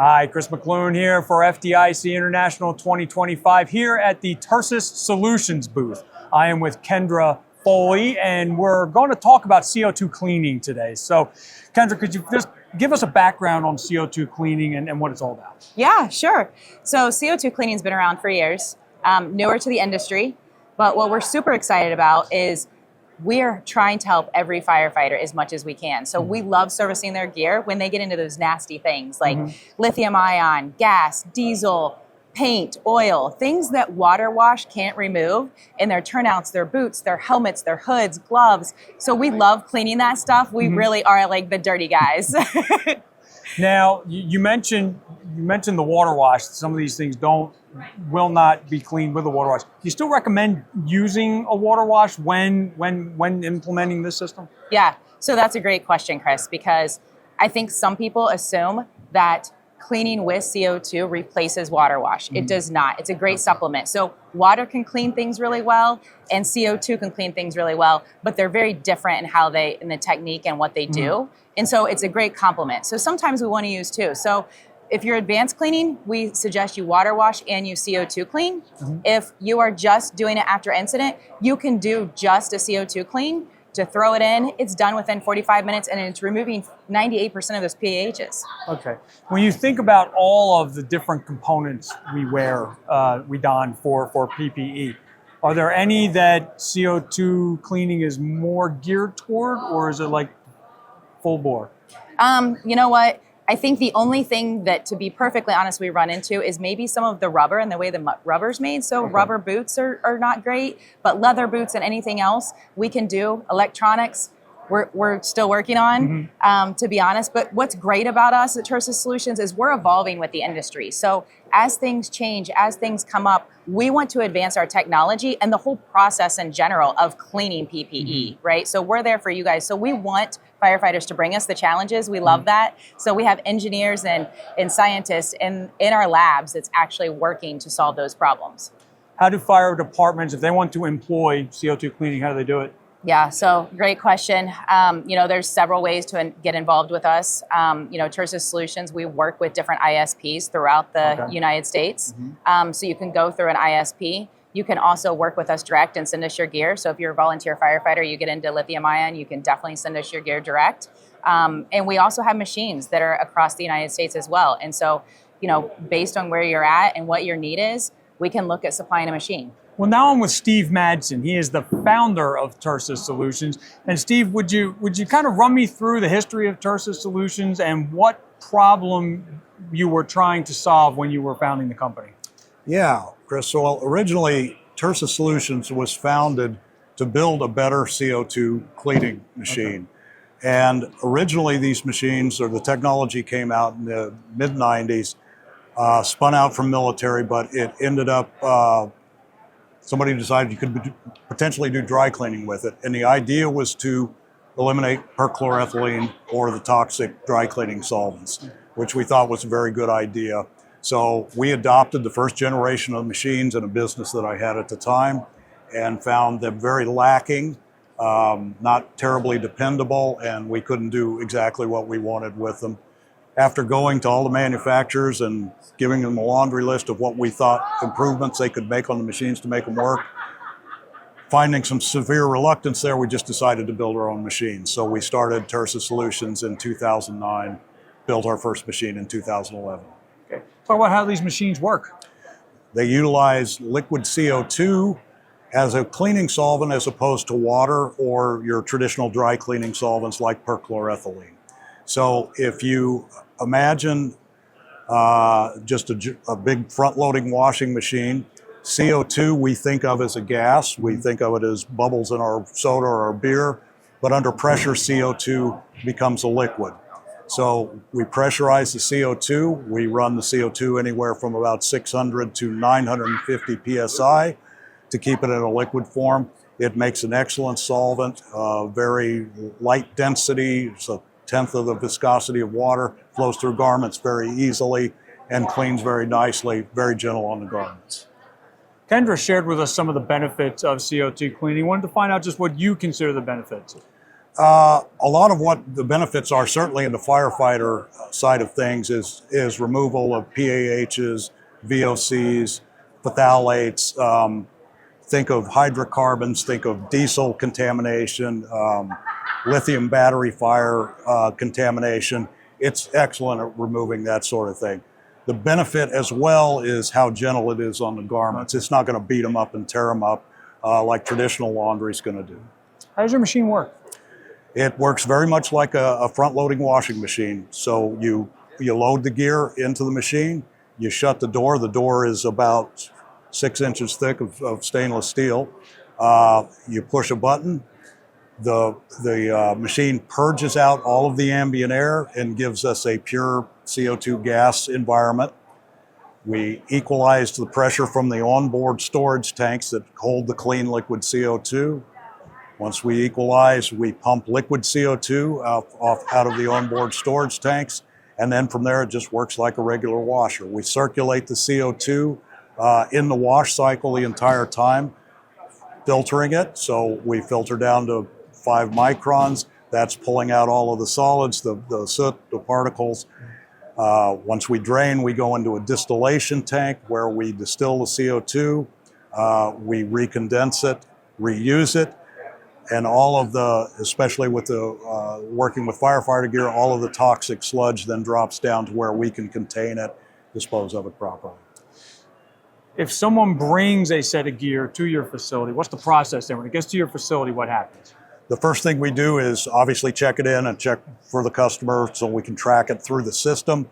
Hi, Chris McClune here for FDIC International 2025 here at the Tersus Solutions booth. I am with Kendra Foley, and we're going to talk about CO2 cleaning today. So, Kendra, could you just give us a background on CO2 cleaning and what it's all about? Yeah, sure. So CO2 cleaning has been around for years, newer to the industry, but what we're super excited about is we are trying to help every firefighter as much as we can. So we love servicing their gear when they get into those nasty things like lithium ion, gas, diesel, paint, oil, things that water wash can't remove in their turnouts, their boots, their helmets, their hoods, gloves. So we love cleaning that stuff. We really are like the dirty guys. Now, you mentioned the water wash. Some of these things will not be cleaned with a water wash. Do you still recommend using a water wash when implementing this system? Yeah, so that's a great question, Chris, because I think some people assume that cleaning with CO2 replaces water wash. It does not. It's a great supplement. So water can clean things really well, and CO2 can clean things really well, but they're very different in the technique and what they do. And so it's a great complement. So sometimes we want to use two. So if you're advanced cleaning, we suggest you water wash and use CO2 clean. If you are just doing it after incident, you can do just a CO2 clean. To throw it in, it's done within 45 minutes and it's removing 98% of those PAHs. Okay. When you think about all of the different components we don for PPE, are there any that CO2 cleaning is more geared toward, or is it like full bore? You know what? I think the only thing that, to be perfectly honest, we run into is maybe some of the rubber and the way the rubber's made. So rubber boots are not great, but leather boots and anything else we can do. Electronics, we're still working on, to be honest. But what's great about us at Tersus Solutions is we're evolving with the industry. So as things change, as things come up, we want to advance our technology and the whole process in general of cleaning PPE, right? So we're there for you guys. So we want firefighters to bring us the challenges. We love that. So we have engineers and scientists in our labs that's actually working to solve those problems. How do fire departments, if they want to employ CO2 cleaning, how do they do it? Yeah, so great question. There's several ways to get involved with us. Tersus Solutions, we work with different ISPs throughout the United States. So you can go through an ISP. You can also work with us direct and send us your gear. So if you're a volunteer firefighter, you get into lithium ion, you can definitely send us your gear direct. And we also have machines that are across the United States as well. And so, based on where you're at and what your need is, we can look at supplying a machine. Well, now I'm with Steve Madsen. He is the founder of Tersus Solutions. And Steve, would you kind of run me through the history of Tersus Solutions and what problem you were trying to solve when you were founding the company? Yeah, Chris. So originally, Tersus Solutions was founded to build a better CO2 cleaning machine. And originally these machines, or the technology came out in the mid-90s, spun out from military, but it ended up, somebody decided you could potentially do dry cleaning with it. And the idea was to eliminate perchloroethylene or the toxic dry cleaning solvents, which we thought was a very good idea. So we adopted the first generation of machines in a business that I had at the time and found them very lacking, not terribly dependable, and we couldn't do exactly what we wanted with them. After going to all the manufacturers and giving them a laundry list of what we thought improvements they could make on the machines to make them work, finding some severe reluctance there, we just decided to build our own machines. So we started Tersus Solutions in 2009, built our first machine in 2011. Okay. Talk about how these machines work. They utilize liquid CO2 as a cleaning solvent as opposed to water or your traditional dry cleaning solvents like perchloroethylene. So if you imagine just a big front-loading washing machine, CO2 we think of as a gas. We think of it as bubbles in our soda or our beer, but under pressure CO2 becomes a liquid. So we pressurize the CO2. We run the CO2 anywhere from about 600 to 950 psi to keep it in a liquid form. It makes an excellent solvent, very light density. It's a tenth of the viscosity of water, flows through garments very easily, and cleans very nicely, very gentle on the garments. Kendra shared with us some of the benefits of CO2 cleaning. Wanted to find out just what you consider the benefits. A lot of what the benefits are, certainly in the firefighter side of things, is removal of PAHs, VOCs, phthalates. Think of hydrocarbons, think of diesel contamination, lithium battery fire contamination. It's excellent at removing that sort of thing. The benefit as well is how gentle it is on the garments. It's not going to beat them up and tear them up like traditional laundry is going to do. How does your machine work? It works very much like a front-loading washing machine. So you load the gear into the machine, you shut the door. The door is about 6 inches thick of stainless steel. You push a button. The machine purges out all of the ambient air and gives us a pure CO2 gas environment. We equalize the pressure from the onboard storage tanks that hold the clean liquid CO2. Once we equalize, we pump liquid CO2 out of the onboard storage tanks, and then from there it just works like a regular washer. We circulate the CO2 in the wash cycle the entire time, filtering it. So we filter down to 5 microns. That's pulling out all of the solids, the soot, the particles. Once we drain, we go into a distillation tank where we distill the CO2, we recondense it, reuse it, and all of the, especially with the working with firefighter gear, all of the toxic sludge then drops down to where we can contain it, dispose of it properly. If someone brings a set of gear to your facility, what's the process there? When it gets to your facility, what happens? The first thing we do is obviously check it in and check for the customer so we can track it through the system.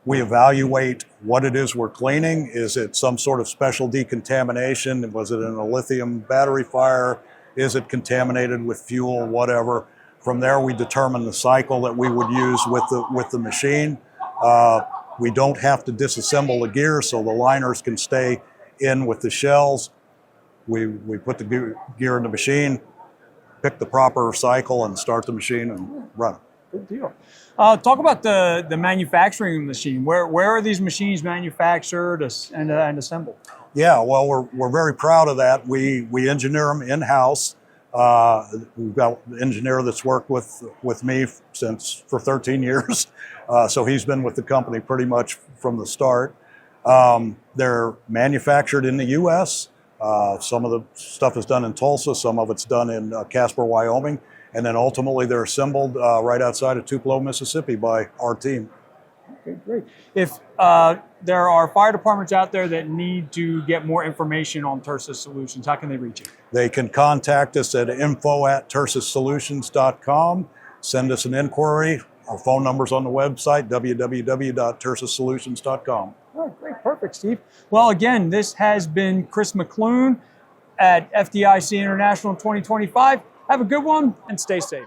We evaluate what it is we're cleaning. Is it some sort of special decontamination? Was it in a lithium battery fire? Is it contaminated with fuel, whatever? From there, we determine the cycle that we would use with the machine. We don't have to disassemble the gear, so the liners can stay in with the shells. We put the gear in the machine, pick the proper cycle, and start the machine and run it. Good deal. Talk about the manufacturing of the machine. Where are these machines manufactured and assembled? Yeah, well, we're very proud of that. We engineer them in-house. We've got an engineer that's worked with me for 13 years. So he's been with the company pretty much from the start. They're manufactured in the U.S. Some of the stuff is done in Tulsa, some of it's done in Casper, Wyoming, and then ultimately they're assembled right outside of Tupelo, Mississippi by our team. Okay, great. If there are fire departments out there that need to get more information on Tersus Solutions, how can they reach you? They can contact us at info@tersussolutions.com, send us an inquiry. Our phone number's on the website, www.tersussolutions.com. All right, great, perfect, Steve. Well, again, this has been Chris McClune at FDIC International 2025. Have a good one and stay safe.